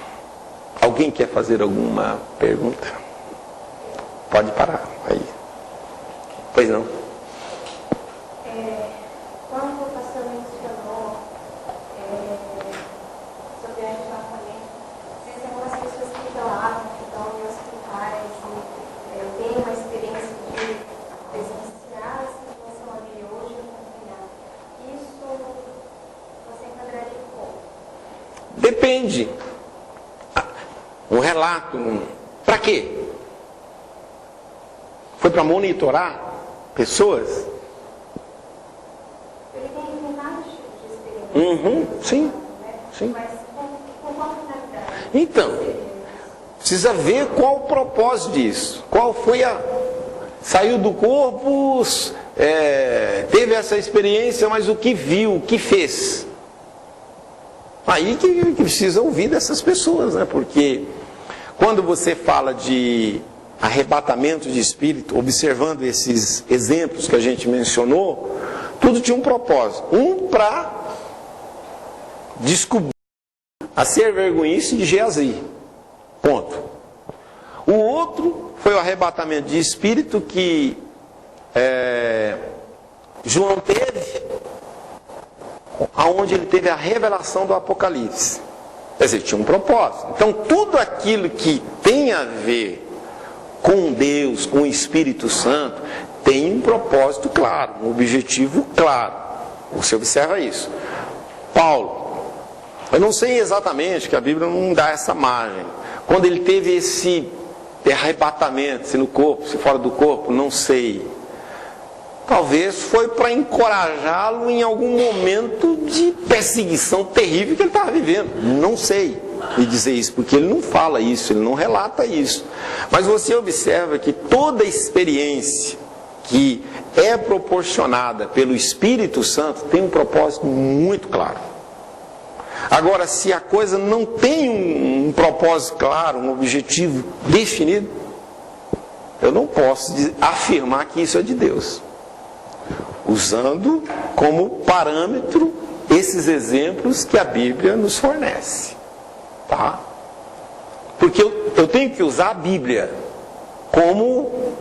Alguém quer fazer alguma pergunta? Pode parar aí. Pois não. Quando o pastor mencionou sobre a relacionamento, existem algumas pessoas que relatam que estão em hospitais e têm uma experiência de presenciar a situação ali hoje e acompanhar. Isso você enquadraria como? Depende. Um relato. Para quê? Foi para monitorar pessoas? Ele tem vários tipos de experiência. Sim, sim. Mas com qual finalidade? Então, precisa ver qual o propósito disso. Qual foi a... Saiu do corpo, teve essa experiência, mas o que viu, o que fez? Aí que precisa ouvir dessas pessoas, né? Porque quando você fala de arrebatamento de espírito, observando esses exemplos que a gente mencionou, tudo tinha um propósito. Um para descobrir a ser vergonhice de Geazi. Ponto. O outro foi o arrebatamento de espírito que João teve, aonde ele teve a revelação do Apocalipse. Quer dizer, tinha um propósito. Então, tudo aquilo que tem a ver com Deus, com o Espírito Santo, tem um propósito claro, um objetivo claro. Você observa isso. Paulo, eu não sei exatamente, que a Bíblia não dá essa margem. Quando ele teve esse arrebatamento, se no corpo, se fora do corpo, não sei. Talvez foi para encorajá-lo em algum momento de perseguição terrível que ele estava vivendo. Não sei me dizer isso, porque ele não fala isso, ele não relata isso. Mas você observa que toda experiência que é proporcionada pelo Espírito Santo tem um propósito muito claro. Agora, se a coisa não tem um propósito claro, um objetivo definido, eu não posso afirmar que isso é de Deus, usando como parâmetro esses exemplos que a Bíblia nos fornece. Tá? Porque eu tenho que usar a Bíblia como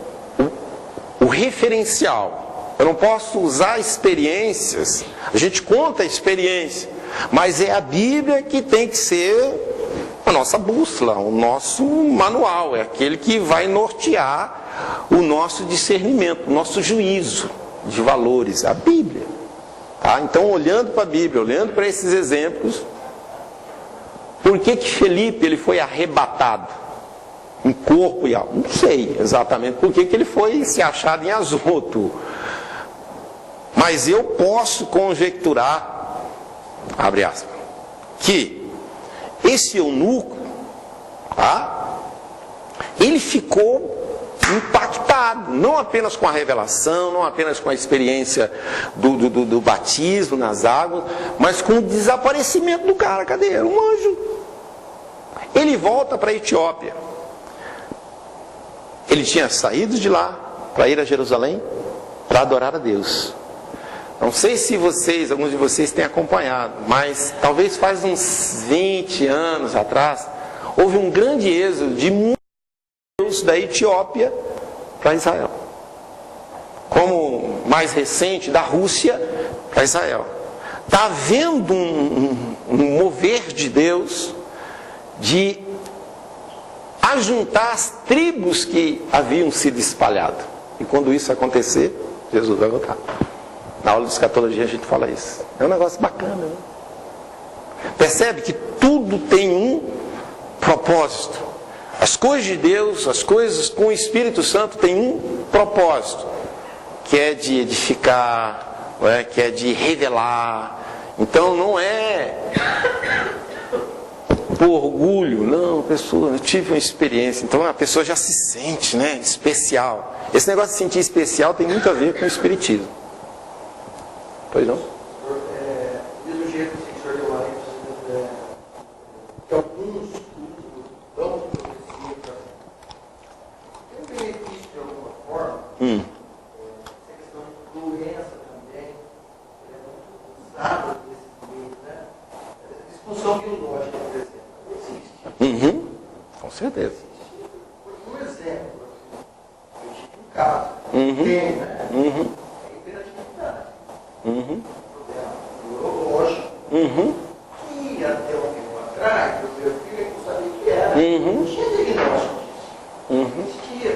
o referencial. Eu não posso usar experiências. A gente conta a experiência, mas é a Bíblia que tem que ser a nossa bússola, o nosso manual. É aquele que vai nortear o nosso discernimento, o nosso juízo de valores, a Bíblia. Tá? Então, olhando para a Bíblia, olhando para esses exemplos, por que Felipe ele foi arrebatado em corpo e alma? Não sei exatamente por que ele foi se achado em Azoto. Mas eu posso conjecturar, abre aspas, que esse eunuco, tá? Ele ficou impactado, não apenas com a revelação, não apenas com a experiência do batismo nas águas, mas com o desaparecimento do cara. Cadê? Era um anjo. Ele volta para a Etiópia. Ele tinha saído de lá para ir a Jerusalém para adorar a Deus. Não sei se alguns de vocês têm acompanhado, mas talvez faz uns 20 anos atrás, houve um grande êxodo de muitos da Etiópia para Israel. Como mais recente, da Rússia para Israel. Está havendo um mover de Deus de ajuntar as tribos que haviam sido espalhadas. E quando isso acontecer, Jesus vai voltar. Na aula de escatologia a gente fala isso. É um negócio bacana, né? Percebe que tudo tem um propósito. As coisas de Deus, as coisas com o Espírito Santo têm um propósito, que é de edificar, que é de revelar. Então não é por orgulho, não, pessoa, eu tive uma experiência, então a pessoa já se sente, né, especial. Esse negócio de sentir especial tem muito a ver com o espiritismo. Pois não? Mesmo jeito que o senhor deu lá, que alguns estudos dão profecia para tem um benefício de alguma forma, essa questão de doença também, é muito usada nesse meio, né? A disfunção biológica, por exemplo, existe. Com certeza. Por exemplo, eu tive um caso, tem, né? É hiperatividade. Problema neurológico. E até um tempo atrás, meu filho não sabia o que era. Não tinha diagnóstico disso. Não existia.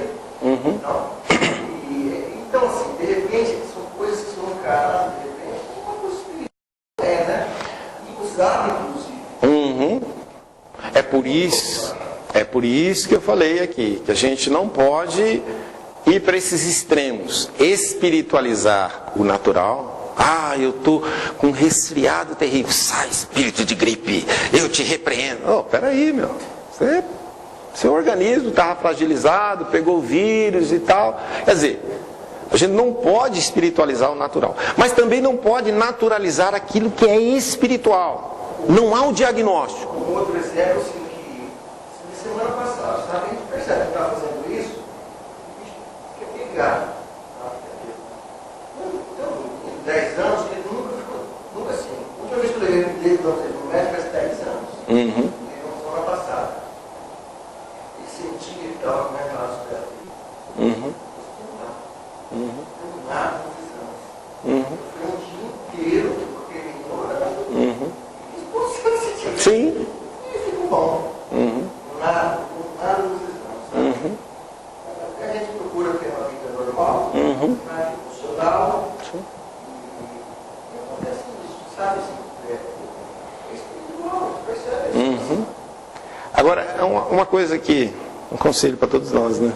Então, assim, de repente, são coisas que são encaradas, de repente, como uma possibilidade, né? E usada, inclusive. É por isso que eu falei aqui, que a gente não pode ir para esses extremos, espiritualizar o natural. Eu estou com um resfriado terrível. Sai, espírito de gripe, eu te repreendo. Peraí, meu. Seu organismo estava fragilizado, pegou vírus e tal. Quer dizer, a gente não pode espiritualizar o natural. Mas também não pode naturalizar aquilo que é espiritual. Não há um diagnóstico. Um outro exemplo, assim, que semana passada, sabe? A gente percebe que está fazendo isso, quer pegar. Em 10 anos, ele nunca assim. A última vez que eu levei ele no médico faz 10 anos. Ele não semana passada. Ele sentia que estava com a classe dela. Não nada nos exames. Foi um dia inteiro, porque ele ignorava. Sim. E ficou bom. Nada nos exames. A gente procura ter uma vida normal, uma vida funcional. Sabe assim, é espiritual, percebe? Agora, uma coisa que, um conselho para todos nós, né?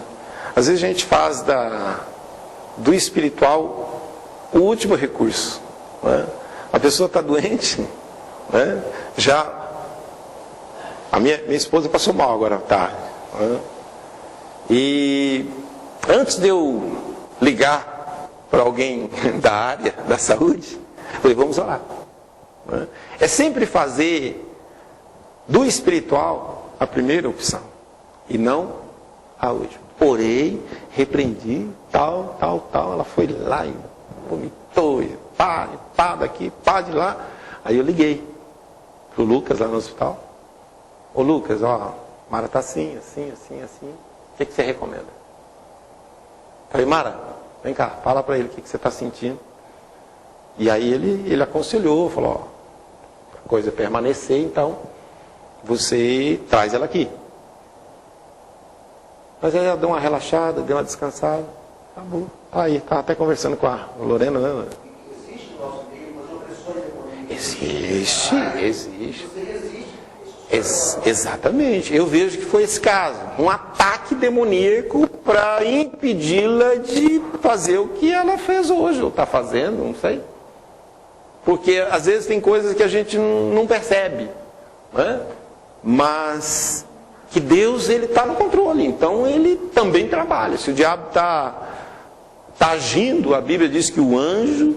Às vezes a gente faz do espiritual o último recurso. Né? A pessoa está doente, né? A minha esposa passou mal agora à tarde. Né? E antes de eu ligar para alguém da área da saúde, eu falei, vamos orar. né? É sempre fazer do espiritual a primeira opção e não a última. Orei, repreendi, tal. Ela foi lá e vomitou, e pá daqui, pá de lá. Aí eu liguei pro Lucas lá no hospital. Ô Lucas, ó, Mara tá assim. O que você recomenda? Falei, Mara, vem cá, fala para ele o que você está sentindo. E aí ele aconselhou, falou, ó, a coisa é permanecer, então você traz ela aqui. Mas aí ela deu uma relaxada, deu uma descansada, acabou. Aí, tá até conversando com a Lorena, né? Existe no nosso meio umas opressões demoníacas. Existe. Você resiste. Exatamente. Eu vejo que foi esse caso. Um ataque demoníaco para impedi-la de fazer o que ela fez hoje, ou está fazendo, não sei. Porque às vezes tem coisas que a gente não percebe, né? Mas que Deus, ele está no controle, então ele também trabalha. Se o diabo está agindo, a Bíblia diz que o anjo,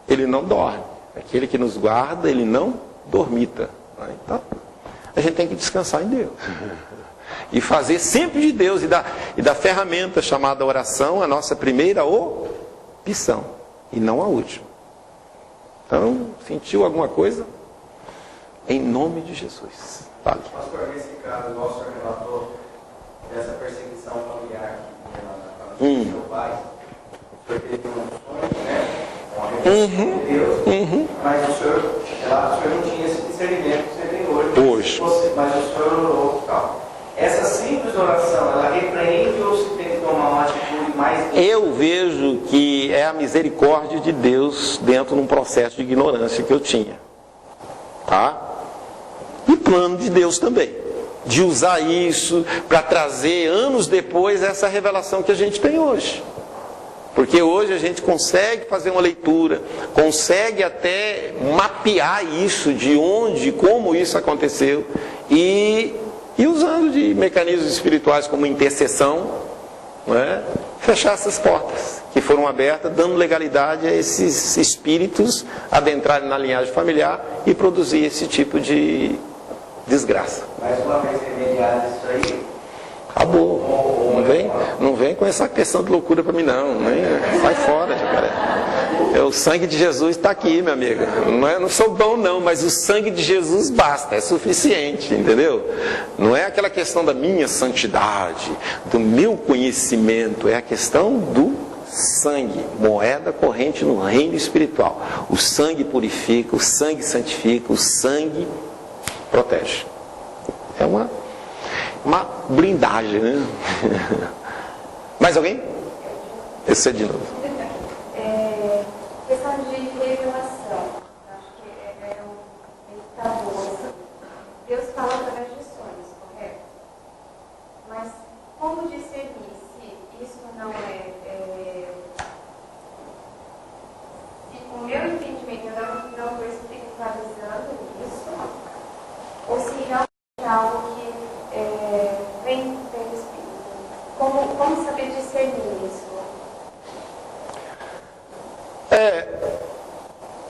ele não dorme. Aquele que nos guarda, ele não dormita. Né? Então, a gente tem que descansar em Deus. E fazer sempre de Deus e da ferramenta chamada oração a nossa primeira opção, e não a última. Então, sentiu alguma coisa? Em nome de Jesus. Fale. Pastor, nesse caso, igual o senhor relatou dessa perseguição familiar que tinha na seu pai, o senhor teve um sonho, né? Com a revelação de Deus, mas o senhor não tinha esse discernimento que você tem hoje. Mas o senhor orou e tal. Essa simples oração, ela repreende ou se tem que tomar uma atitude mais... Eu vejo que é a misericórdia de Deus dentro de um processo de ignorância que eu tinha. Tá? E plano de Deus também. De usar isso para trazer anos depois essa revelação que a gente tem hoje. Porque hoje a gente consegue fazer uma leitura, consegue até mapear isso, de onde, como isso aconteceu, e usando de mecanismos espirituais como intercessão, né, fechar essas portas que foram abertas, dando legalidade a esses espíritos adentrarem na linhagem familiar e produzir esse tipo de desgraça. Mais uma vez remediado isso aí. Acabou. Não vem com essa questão de loucura para mim não. Sai fora, jacaré. O sangue de Jesus está aqui, minha amiga. Não sou bom não, mas o sangue de Jesus basta, é suficiente, entendeu? Não é aquela questão da minha santidade, do meu conhecimento, é a questão do sangue, moeda corrente no reino espiritual. O sangue purifica, o sangue santifica, o sangue protege. É uma blindagem, né? Mais alguém? Esse é de novo. Questão de revelação. Acho que é um tabu. Deus fala através de sonhos, correto? Mas como discernir se isso não é... se o meu entendimento eu não estou espiritualizando isso, ou se realmente é algo que vem do Espírito. Como saber discernir isso?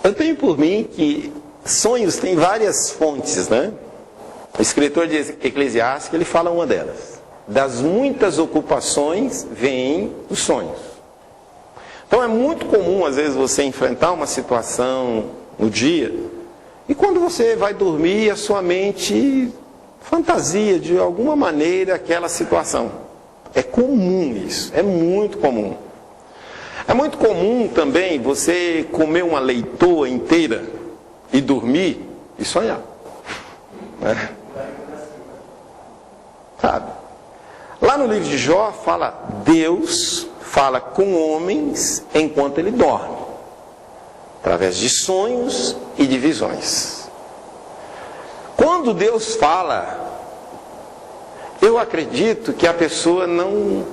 Eu tenho por mim que sonhos têm várias fontes, né? O escritor de Eclesiastes, ele fala uma delas. Das muitas ocupações vêm os sonhos. Então é muito comum, às vezes, você enfrentar uma situação no dia, e quando você vai dormir, a sua mente fantasia de alguma maneira aquela situação. É comum isso, é muito comum. É muito comum também você comer uma leitoa inteira e dormir e sonhar. Né? Sabe? Lá no livro de Jó fala, Deus fala com homens enquanto ele dorme, através de sonhos e de visões. Quando Deus fala, eu acredito que a pessoa não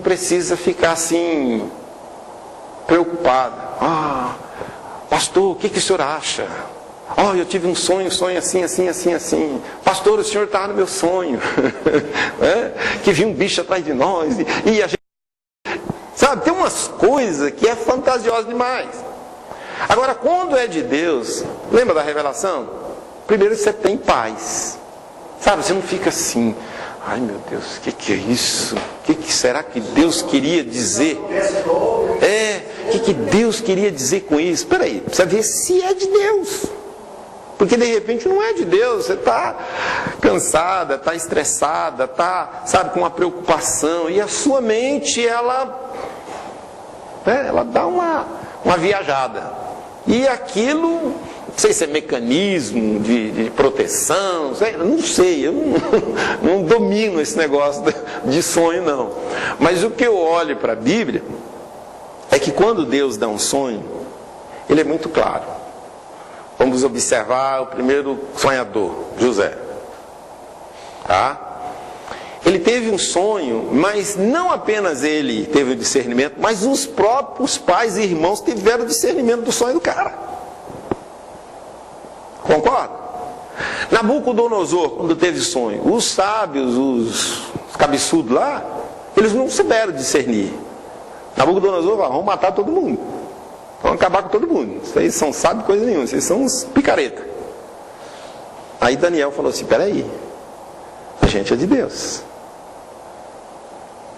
precisa ficar assim preocupada. Pastor, o que o senhor acha? Eu tive um sonho assim. Pastor, o senhor estava no meu sonho. Que vi um bicho atrás de nós. E a gente... Sabe, tem umas coisas que é fantasiosa demais. Agora, quando é de Deus, lembra da revelação? Primeiro você tem paz. Sabe, você não fica assim, ai meu Deus, o que é isso? O que será que Deus queria dizer? O que Deus queria dizer com isso? Espera aí, precisa ver se é de Deus. Porque de repente não é de Deus, você está cansada, está estressada, está, sabe, com uma preocupação. E a sua mente, ela dá uma viajada. E aquilo, não sei se é mecanismo de proteção, não sei, eu não domino esse negócio de sonho não. Mas o que eu olho para a Bíblia é que quando Deus dá um sonho, ele é muito claro. Vamos observar o primeiro sonhador, José. Tá? Ele teve um sonho, mas não apenas ele teve o discernimento, mas os próprios pais e irmãos tiveram o discernimento do sonho do cara. Concorda? Nabucodonosor, quando teve sonho, os sábios, os cabeçudos lá, eles não souberam discernir. Nabucodonosor falou, vamos matar todo mundo. Vamos acabar com todo mundo. Vocês não sabem coisa nenhuma, vocês são uns picareta. Aí Daniel falou assim, peraí, a gente é de Deus.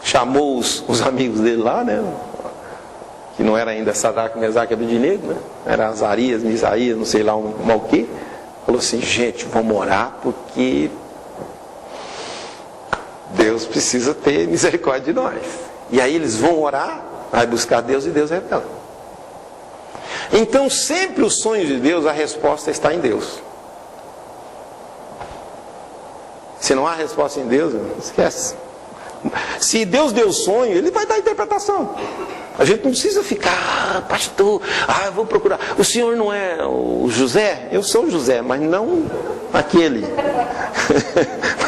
Chamou os amigos dele lá, né? Que não era ainda Sadraque, Mesaque e Abednego, né? Era Azarias, Misaías, não sei lá o quê. Falou assim, gente, vamos orar porque Deus precisa ter misericórdia de nós. E aí eles vão orar, vai buscar Deus e Deus revela. Então sempre os sonhos de Deus, a resposta está em Deus. Se não há resposta em Deus, esquece. Se Deus deu sonho, Ele vai dar interpretação. A gente não precisa ficar, pastor, eu vou procurar. O senhor não é o José? Eu sou o José, mas não aquele.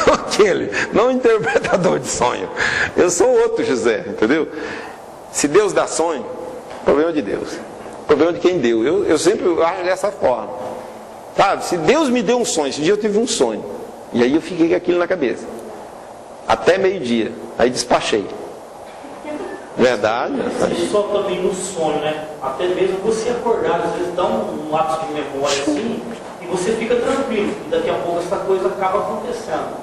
Não aquele, não o interpretador de sonho. Eu sou outro José, entendeu? Se Deus dá sonho, problema de Deus. Problema de quem deu. Eu sempre acho dessa forma. Sabe, se Deus me deu um sonho, esse dia eu tive um sonho. E aí eu fiquei com aquilo na cabeça. Até meio-dia. Aí despachei. Verdade. Só também no sonho, né? Até mesmo você acordar, às vezes dá um lapso de memória assim, e você fica tranquilo. E daqui a pouco essa coisa acaba acontecendo.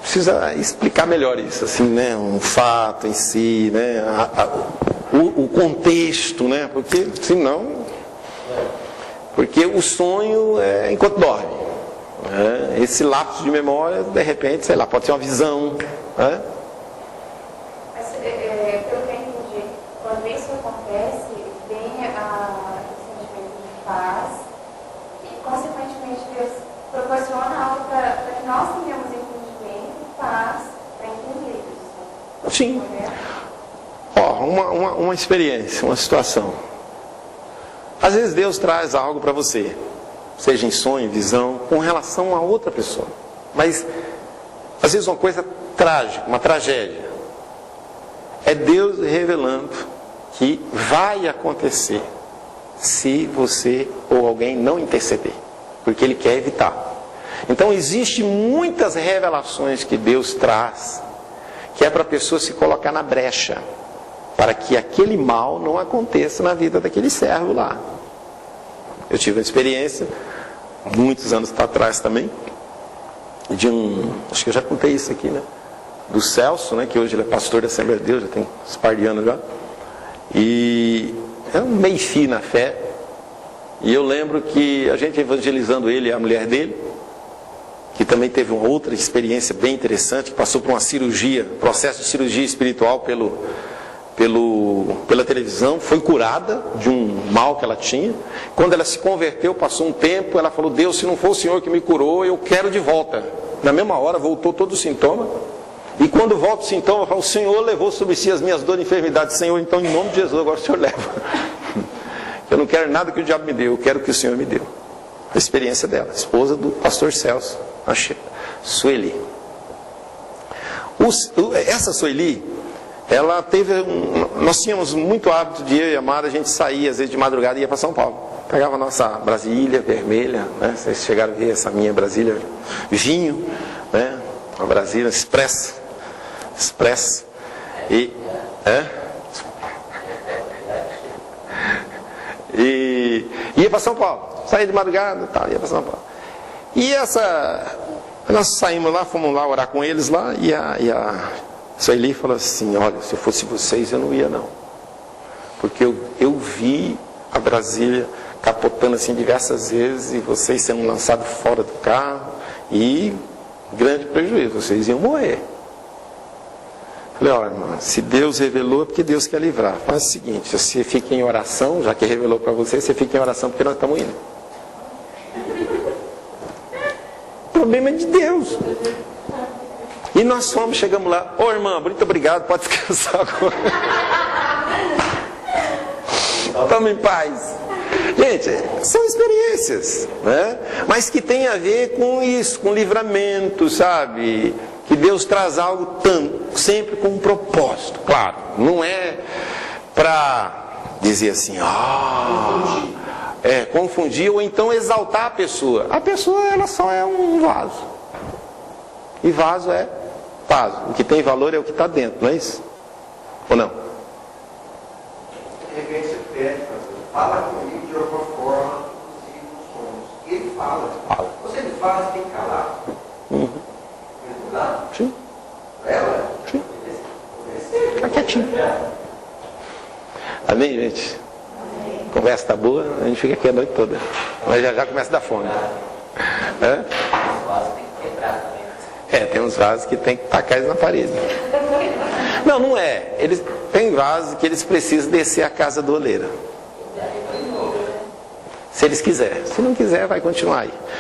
Precisa explicar melhor isso, assim, né? Um fato em si, né? O contexto, né? Porque senão... Porque o sonho é enquanto dorme. Né? Esse lapso de memória, de repente, sei lá, pode ser uma visão. Né? Mas, pelo que eu entendi, quando isso acontece, vem o sentimento de paz e, consequentemente, Deus proporciona algo para que nós tenhamos entendimento e paz para entender isso. Sim. Ó, uma experiência, uma situação. Às vezes Deus traz algo para você, seja em sonho, visão, com relação a outra pessoa. Mas, às vezes uma coisa trágica, uma tragédia. É Deus revelando que vai acontecer se você ou alguém não interceder. Porque Ele quer evitar. Então, existem muitas revelações que Deus traz, que é para a pessoa se colocar na brecha, para que aquele mal não aconteça na vida daquele servo lá. Eu tive uma experiência, muitos anos atrás também, de acho que eu já contei isso aqui, né? Do Celso, né? Que hoje ele é pastor da Assembleia de Deus, já tem uns par de anos já. E é um meio-fio na fé. E eu lembro que a gente evangelizando ele e a mulher dele, que também teve uma outra experiência bem interessante, que passou por uma cirurgia, processo de cirurgia espiritual pela televisão, foi curada de um mal que ela tinha. Quando ela se converteu, passou um tempo, ela falou, Deus, se não for o Senhor que me curou, eu quero de volta. Na mesma hora voltou todo o sintoma, e quando volta o sintoma, ela fala, o Senhor levou sobre si as minhas dores e enfermidades. Senhor, então em nome de Jesus, agora o Senhor leva. Eu não quero nada que o diabo me deu, eu quero que o Senhor me deu. A experiência dela, esposa do pastor Celso, a Sueli. Essa Sueli, ela teve, nós tínhamos muito hábito de eu e a Mara, a gente saía às vezes de madrugada e ia para São Paulo. Pegava a nossa Brasília vermelha, né? Vocês chegaram a ver essa minha Brasília vinho, né? Uma Brasília expressa. E Ia para São Paulo, saía de madrugada, tal, ia para São Paulo. E nós saímos lá, fomos lá orar com eles lá, e a Sueli falou assim, olha, se eu fosse vocês eu não ia não. Porque eu vi a Brasília capotando assim diversas vezes, e vocês sendo lançados fora do carro, e grande prejuízo, vocês iam morrer. Falei, olha, irmã, se Deus revelou é porque Deus quer livrar. Faz o seguinte, você fica em oração, já que revelou para você fica em oração porque nós estamos indo. O problema é de Deus. E nós fomos, chegamos lá, ô irmã, muito obrigado, pode descansar agora. Estamos em paz. Gente, são experiências, né? Mas que tem a ver com isso, com livramento, sabe? Que Deus traz algo sempre com um propósito, claro. Não é para dizer assim, confundir ou então exaltar a pessoa. A pessoa, ela só é um vaso. E vaso é vaso. O que tem valor é o que está dentro, não é isso? Ou não? De repente você pede, fala comigo de alguma forma, inclusive nos sonhos. E ele fala. Você me fala, você tem que calar. Sim. Ela? Sim. Fica quietinho. Amém, gente? A conversa está boa, a gente fica aqui a noite toda. Mas já começa a dar fome. Tem uns vasos que tem que tacar eles na parede. Não é. Tem vasos que eles precisam descer a casa do oleiro. Se eles quiserem. Se não quiser, vai continuar aí.